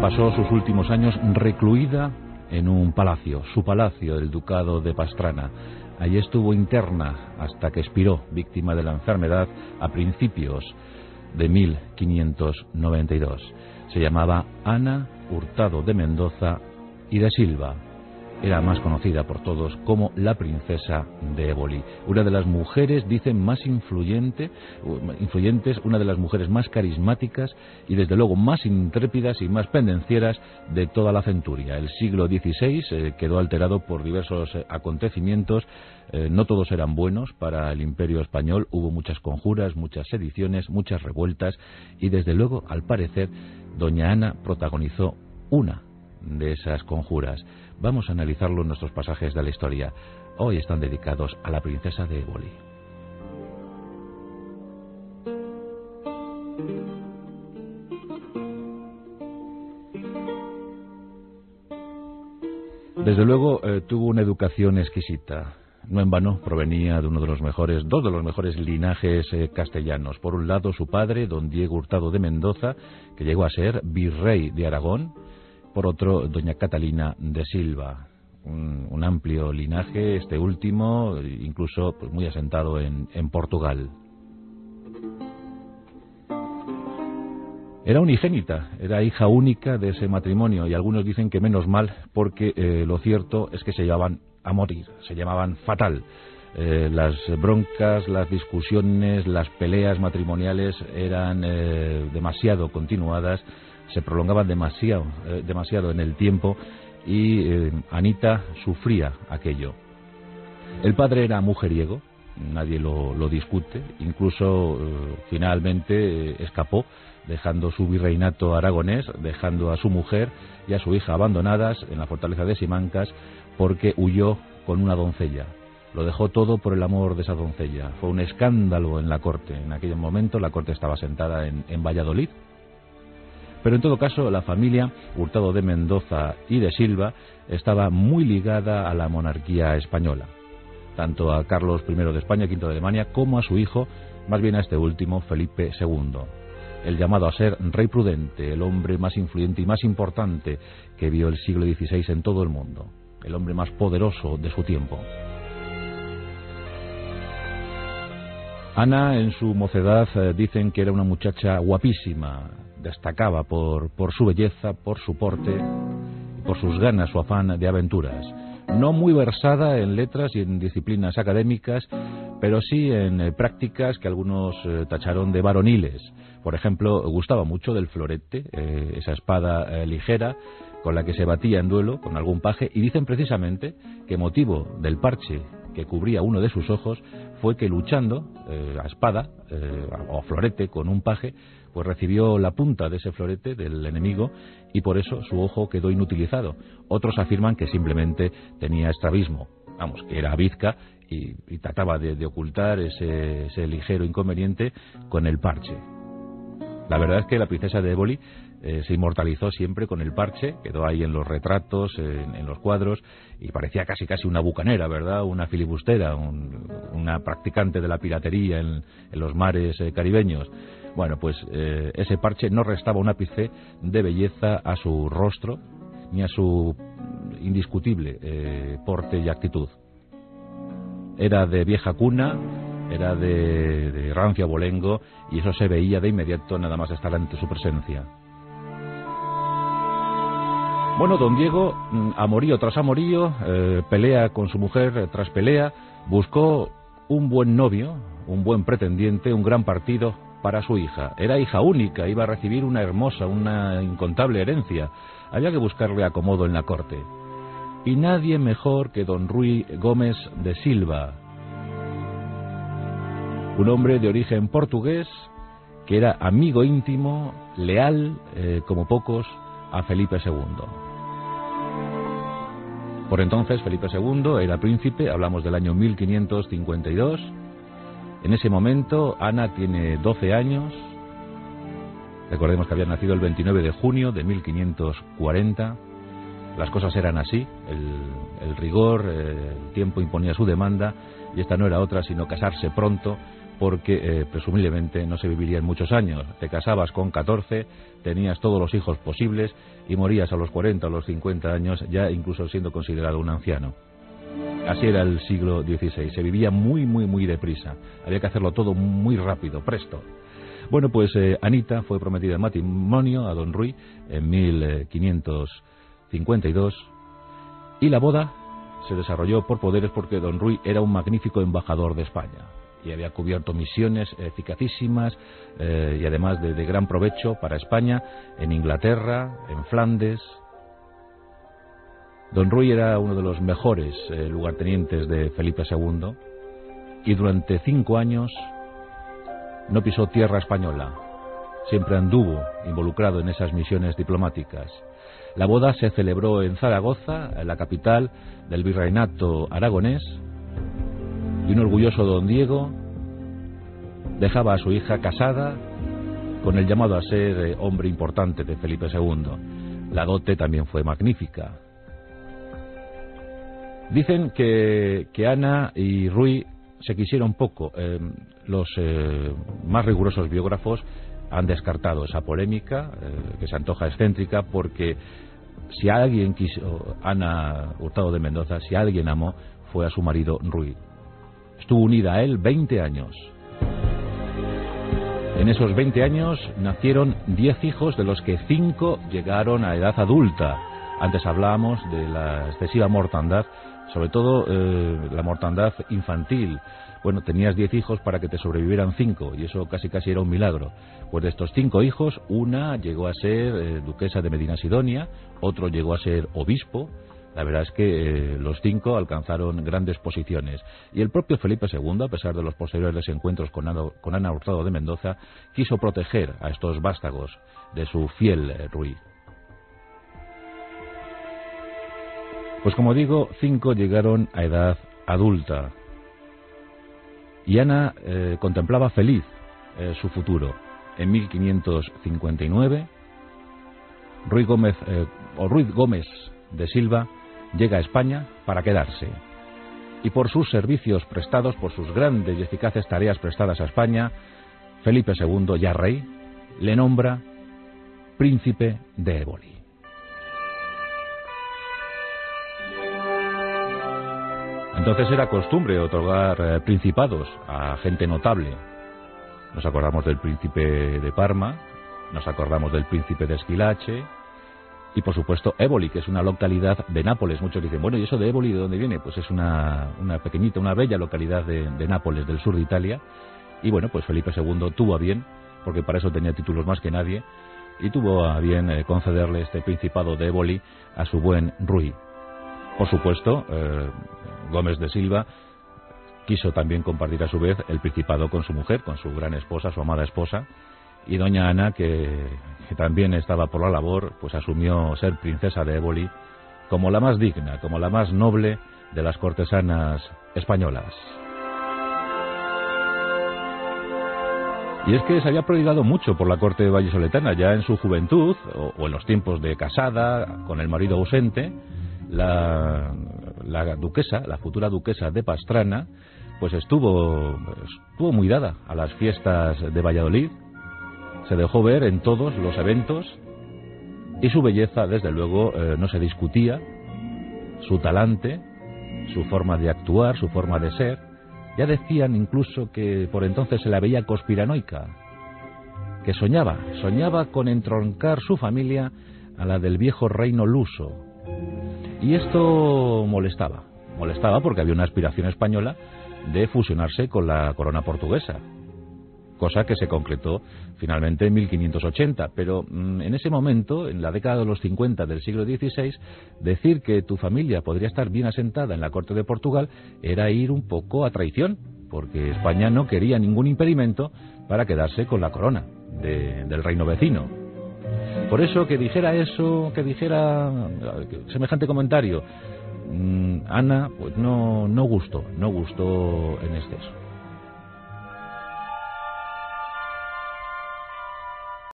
pasó sus últimos años recluida en un palacio, su palacio, el Ducado de Pastrana. Allí estuvo interna hasta que expiró, víctima de la enfermedad, a principios de 1592. Se llamaba Ana Hurtado de Mendoza y de Silva. Era más conocida por todos como la princesa de Éboli, una de las mujeres, dicen, más influyentes, una de las mujeres más carismáticas y desde luego más intrépidas y más pendencieras de toda la centuria. El siglo XVI quedó alterado por diversos acontecimientos, no todos eran buenos para el Imperio español, hubo muchas conjuras, muchas sediciones, muchas revueltas y desde luego, al parecer, doña Ana protagonizó una de esas conjuras. Vamos a analizarlo en nuestros pasajes de la historia. Hoy están dedicados a la princesa de Éboli. Desde luego tuvo una educación exquisita. No en vano provenía de dos de los mejores linajes castellanos. Por un lado su padre, don Diego Hurtado de Mendoza, que llegó a ser virrey de Aragón. Por otro, doña Catalina de Silva, un amplio linaje, este último, incluso pues, muy asentado en Portugal. Era unigénita, era hija única de ese matrimonio, y algunos dicen que menos mal, porque lo cierto es que se llevaban a morir, se llamaban fatal. Las broncas, las discusiones, las peleas matrimoniales eran demasiado continuadas, se prolongaban demasiado en el tiempo y Anita sufría aquello. El padre era mujeriego, nadie lo discute, incluso finalmente escapó, dejando su virreinato aragonés, dejando a su mujer y a su hija abandonadas en la fortaleza de Simancas porque huyó con una doncella. Lo dejó todo por el amor de esa doncella. Fue un escándalo en la corte. En aquel momento la corte estaba sentada en Valladolid. Pero en todo caso, la familia Hurtado de Mendoza y de Silva estaba muy ligada a la monarquía española, tanto a Carlos I de España, V de Alemania, como a su hijo, más bien a este último, Felipe II, el llamado a ser rey prudente, el hombre más influyente y más importante que vio el siglo XVI en todo el mundo, el hombre más poderoso de su tiempo. Ana, en su mocedad, dicen que era una muchacha guapísima. Destacaba por su belleza, por su porte, por sus ganas, su afán de aventuras. No muy versada en letras y en disciplinas académicas, pero sí en prácticas que algunos tacharon de varoniles. Por ejemplo, gustaba mucho del florete, esa espada ligera con la que se batía en duelo con algún paje, y dicen precisamente que motivo del parche que cubría uno de sus ojos fue que luchando a espada o florete con un paje, pues recibió la punta de ese florete del enemigo y por eso su ojo quedó inutilizado. Otros afirman que simplemente tenía estrabismo, vamos, que era bizca y trataba de ocultar ese ligero inconveniente con el parche. La verdad es que la princesa de Éboli se inmortalizó siempre con el parche, quedó ahí en los retratos, en los cuadros, y parecía casi una bucanera, ¿verdad? Una filibustera, una practicante de la piratería en los mares caribeños. Bueno, pues ese parche no restaba un ápice de belleza a su rostro, ni a su indiscutible porte y actitud. Era de vieja cuna, era de rancio abolengo, y eso se veía de inmediato nada más estar ante su presencia. Bueno, don Diego, amorío tras amorío, pelea con su mujer tras pelea, buscó un buen novio, un buen pretendiente, un gran partido para su hija. Era hija única, iba a recibir una hermosa, una incontable herencia. Había que buscarle acomodo en la corte. Y nadie mejor que don Ruy Gómez de Silva, un hombre de origen portugués que era amigo íntimo, leal, como pocos, a Felipe II. Por entonces Felipe II era príncipe, hablamos del año 1552. En ese momento Ana tiene 12 años, recordemos que había nacido el 29 de junio de 1540, las cosas eran así, el rigor, el tiempo imponía su demanda, y esta no era otra sino casarse pronto, porque presumiblemente no se vivirían muchos años. Te casabas con 14, tenías todos los hijos posibles y morías a los 40 o los 50 años, ya incluso siendo considerado un anciano. Así era el siglo XVI, se vivía muy deprisa, había que hacerlo todo muy rápido, presto. Bueno, pues Anita fue prometida en matrimonio a don Ruy en 1552 y la boda se desarrolló por poderes porque don Ruy era un magnífico embajador de España y había cubierto misiones eficacísimas y además de gran provecho para España en Inglaterra, en Flandes. Don Ruy era uno de los mejores lugartenientes de Felipe II y durante 5 años no pisó tierra española, siempre anduvo involucrado en esas misiones diplomáticas. La boda se celebró en Zaragoza, la capital del virreinato aragonés, y un orgulloso don Diego dejaba a su hija casada con el llamado a ser hombre importante de Felipe II. La dote también fue magnífica. Dicen que Ana y Ruy se quisieron poco. Los más rigurosos biógrafos han descartado esa polémica, que se antoja excéntrica, porque si alguien quiso, Ana Hurtado de Mendoza, si alguien amó, fue a su marido Ruy. Estuvo unida a él 20 años. En esos 20 años nacieron 10 hijos, de los que 5 llegaron a edad adulta. Antes hablábamos de la excesiva mortandad, sobre todo la mortandad infantil. Bueno, tenías 10 hijos para que te sobrevivieran 5, y eso casi era un milagro. Pues de estos 5 hijos, una llegó a ser duquesa de Medina Sidonia, otro llegó a ser obispo. La verdad es que los 5 alcanzaron grandes posiciones. Y el propio Felipe II, a pesar de los posteriores desencuentros con Ana Hurtado de Mendoza, quiso proteger a estos vástagos de su fiel Ruy. Pues como digo, 5 llegaron a edad adulta. Y Ana contemplaba feliz su futuro. En 1559, Ruy Gómez de Silva llega a España para quedarse. Y por sus servicios prestados, por sus grandes y eficaces tareas prestadas a España, Felipe II, ya rey, le nombra príncipe de Éboli. Entonces era costumbre otorgar principados a gente notable. Nos acordamos del príncipe de Parma, nos acordamos del príncipe de Esquilache y por supuesto Éboli, que es una localidad de Nápoles. Muchos dicen, bueno, ¿y eso de Éboli de dónde viene? Pues es una pequeñita, una bella localidad de Nápoles, del sur de Italia. Y bueno, pues Felipe II tuvo a bien, porque para eso tenía títulos más que nadie, y tuvo a bien concederle este principado de Éboli a su buen Ruy. Por supuesto, Gómez de Silva quiso también compartir a su vez el principado con su mujer, con su gran esposa, su amada esposa, y doña Ana, que también estaba por la labor, pues asumió ser princesa de Éboli como la más digna, como la más noble de las cortesanas españolas. Y es que se había prodigado mucho por la corte vallisoletana, ya en su juventud, o en los tiempos de casada, con el marido ausente. La duquesa, la futura duquesa de Pastrana, pues estuvo muy dada a las fiestas de Valladolid, se dejó ver en todos los eventos y su belleza, desde luego, no se discutía, su talante, su forma de actuar, su forma de ser. Ya decían incluso que por entonces se la veía conspiranoica, que soñaba con entroncar su familia a la del viejo reino luso. Y esto molestaba porque había una aspiración española de fusionarse con la corona portuguesa, cosa que se concretó finalmente en 1580, pero en ese momento, en la década de los 50 del siglo XVI, decir que tu familia podría estar bien asentada en la corte de Portugal era ir un poco a traición, porque España no quería ningún impedimento para quedarse con la corona del reino vecino. Por eso que dijera semejante comentario, Ana pues no gustó en exceso.